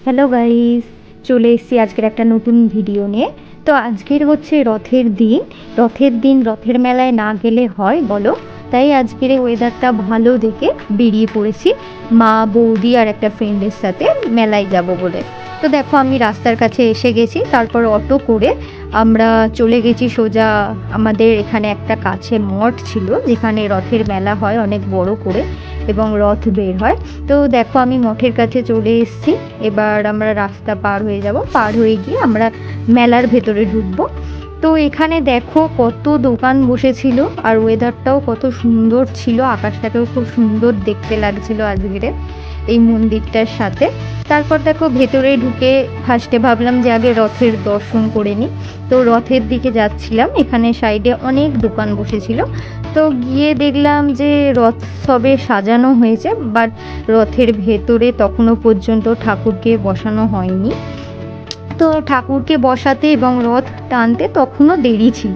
Hello guys, চলে এসেছি আজকের একটা নতুন ভিডিও নিয়ে। তো আজকের হচ্ছে রথের দিন রথের মেলায় না গেলে হয় বলো? তাই আজকের এই ওয়েদারটা ভালো দেখে বেরিয়ে পড়েছি মা, বৌদি আর একটা ফ্রেন্ডের সাথে মেলায় যাব বলে। তো দেখো আমি রাস্তার কাছে এসে গেছি, তারপর অটো করে আমরা চলে গেছি সোজা। আমাদের এখানে একটা কাছে মঠ ছিল যেখানে রথের মেলা হয় অনেক বড় করে এবং রথ বের হয়। তো দেখো আমি মঠের কাছে চলে এসেছি। এবার আমরা রাস্তা পার হয়ে যাব, পার হয়ে গিয়ে আমরা মেলার ভেতরে ঢুকবো। তো এখানে দেখো কত দোকান বসেছিল আর ওয়েদারটাও কত সুন্দর ছিল, আকাশটাকেও খুব সুন্দর দেখতে লাগছিল আজকের এই মন্দিরটার সাথে। তারপর দেখো ভেতরে ঢুকে ফার্স্টে ভাবলাম যে আগে রথের দর্শন করে নিই। তো রথের দিকে যাচ্ছিলাম, এখানে সাইডে অনেক দোকান বসেছিল। তো গিয়ে দেখলাম যে রথ সবে সাজানো হয়েছে, বাট রথের ভেতরে তখনও পর্যন্ত ঠাকুরকে বসানো হয়নি। তো ঠাকুরকে বসাতে এবং রথ টানতে তখনও দেরি ছিল,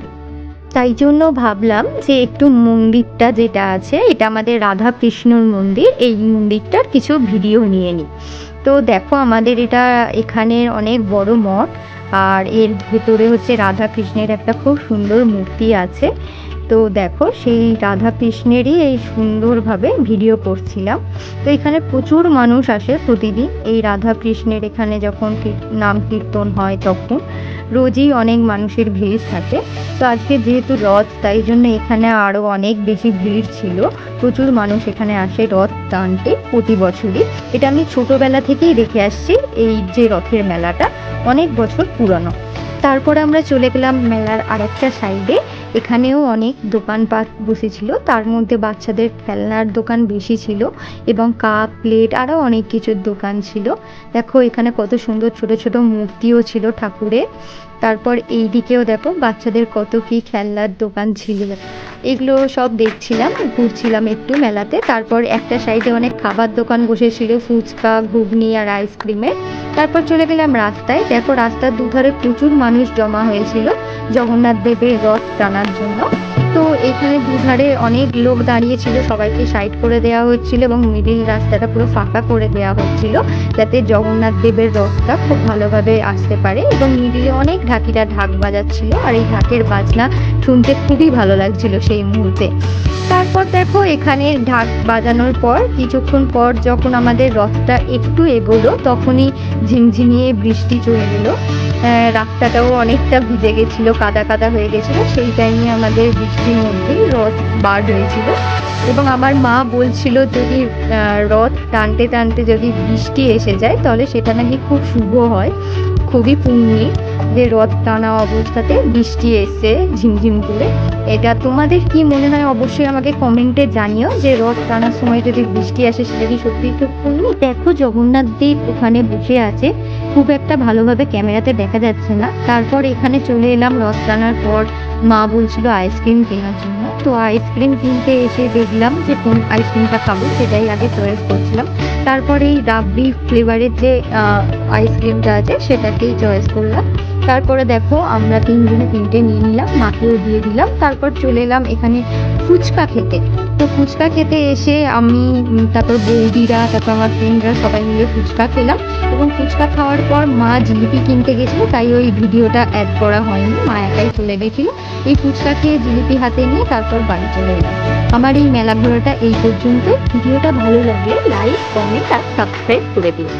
তাই জন্য ভাবলাম যে একটু মন্দিরটা যেটা আছে, এটা আমাদের রাধা কৃষ্ণর মন্দির, এই মন্দিরটার কিছু ভিডিও নিয়ে নিই। তো দেখো আমাদের এটা এখানের অনেক বড় মঠ, আর এর ভেতরে হচ্ছে রাধা কৃষ্ণের একটা খুব সুন্দর মূর্তি আছে। তো দেখো সেই রাধা কৃষ্ণেরই এই সুন্দরভাবে ভিডিও করছিলাম। তো এখানে প্রচুর মানুষ আসে প্রতিদিন এই রাধা কৃষ্ণের, এখানে যখন নাম কীর্তন হয় তখন রোজই অনেক মানুষের ভিড় থাকে। তো আজকে যেহেতু রথ, তাই জন্য এখানে আরও অনেক বেশি ভিড় ছিল। প্রচুর মানুষ এখানে আসে রথ টানতে প্রতি বছরই। এটা আমি ছোটোবেলা থেকেই দেখে আসছি, এই যে রথের মেলাটা অনেক বছর পুরনো। তারপরে আমরা চলে গেলাম মেলার আরেকটা সাইডে, এখানেও অনেক দোকানপাট বসেছিল, তার মধ্যে বাচ্চাদের খেলনার দোকান বেশি ছিল এবং কাপ প্লেট আরও অনেক কিছুর দোকান ছিল। দেখো এখানে কত সুন্দর ছোট ছোট মূর্তিও ছিল ঠাকুরের। তারপর এই দিকেও দেখো বাচ্চাদের কত কি খেলনার দোকান ছিল, এগুলো সব দেখছিলাম, ঘুরছিলাম একটু মেলাতে। তারপর একটা সাইডে অনেক খাবার দোকান বসেছিল, ফুচকা, ঘুগনি আর আইসক্রিমের। তারপর চলে গেলাম রাস্তায়, দেখো রাস্তার দুধারে প্রচুর মানুষ জমা হয়েছিল জগন্নাথ দেবের রথ টানার জন্য। তো এখানে দুধারে অনেক লোক দাঁড়িয়ে ছিল, সবাইকে সাইড করে দেওয়া হচ্ছিল এবং মিডিল রাস্তাটা পুরো ফাঁকা করে দেওয়া হচ্ছিল যাতে জগন্নাথ দেবের রথটা খুব ভালোভাবে আসতে পারে। এবং মিডিলে অনেক ঢাকিরা ঢাক বাজাচ্ছিল, আর এই ঢাকের বাজনা শুনতে খুবই ভালো লাগছিল সেই মুহূর্তে। তারপর দেখো এখানে ঢাক বাজানোর পর কিছুক্ষণ পর যখন আমাদের রথটা একটু এগোলো, তখনই ঝিমঝিমিয়ে বৃষ্টি চলে এলো। রাস্তাটাও অনেকটা ভিজে গেছিলো, কাদা কাদা হয়ে গেছিলো। সেই টাইমে আমাদের বৃষ্টির মধ্যেই রথ বার হয়েছিল এবং আমার মা বলছিল যদি রথ টানতে টানতে যদি বৃষ্টি এসে যায় তাহলে সেটা নাকি খুব শুভ হয়, খুবই পুণ্যি যে রথ টানা অবস্থাতে বৃষ্টি এসে ঝিমঝিম করে। এটা তোমাদের কি মনে হয় অবশ্যই আমাকে কমেন্টে জানিও, যে রথ টানার সময় যদি বৃষ্টি আসে সেটা কি সত্যিই খুব পুণ্যি। দেখো জগন্নাথ দেব ওখানে বসে আছে, খুব একটা ভালোভাবে ক্যামেরাতে দেখা যাচ্ছে না। তারপর এখানে চলে এলাম রথ টানার পর, মা বলছিল আইসক্রিম কেনার জন্য। তো আইসক্রিম কিনতে এসে দেখলাম যে কোন আইসক্রিমটা খাবো সেটাই আগে চয়েস করছিলাম। তারপরে এই রাবড়ি ফ্লেভারের যে আইসক্রিমটা আছে সেটাকেই চয়েস করলাম। তারপরে দেখো আমরা তিনজনে তিনটে নিয়ে নিলাম, মাকেও দিয়ে দিলাম। তারপর চলে এলাম এখানে ফুচকা খেতে। তো ফুচকা খেতে এসে আমি, তারপর বৌদিরা, তারপর আমার ফ্রেন্ডরা সবাই মিলে ফুচকা খেলাম। এবং ফুচকা খাওয়ার পর মা জিলিপি কিনতে গেছিলো, তাই ওই ভিডিওটা অ্যাড করা হয়নি, মা একাই চলে গেছিলো। এই ফুচকা খেয়ে জিলিপি হাতে নিয়ে তারপর বাড়ি চলে এলাম। আমার এই মেলা ঘোরাটা এই পর্যন্ত। ভিডিওটা ভালো লাগলে লাইক, কমেন্ট আর সাবস্ক্রাইব করে দিও।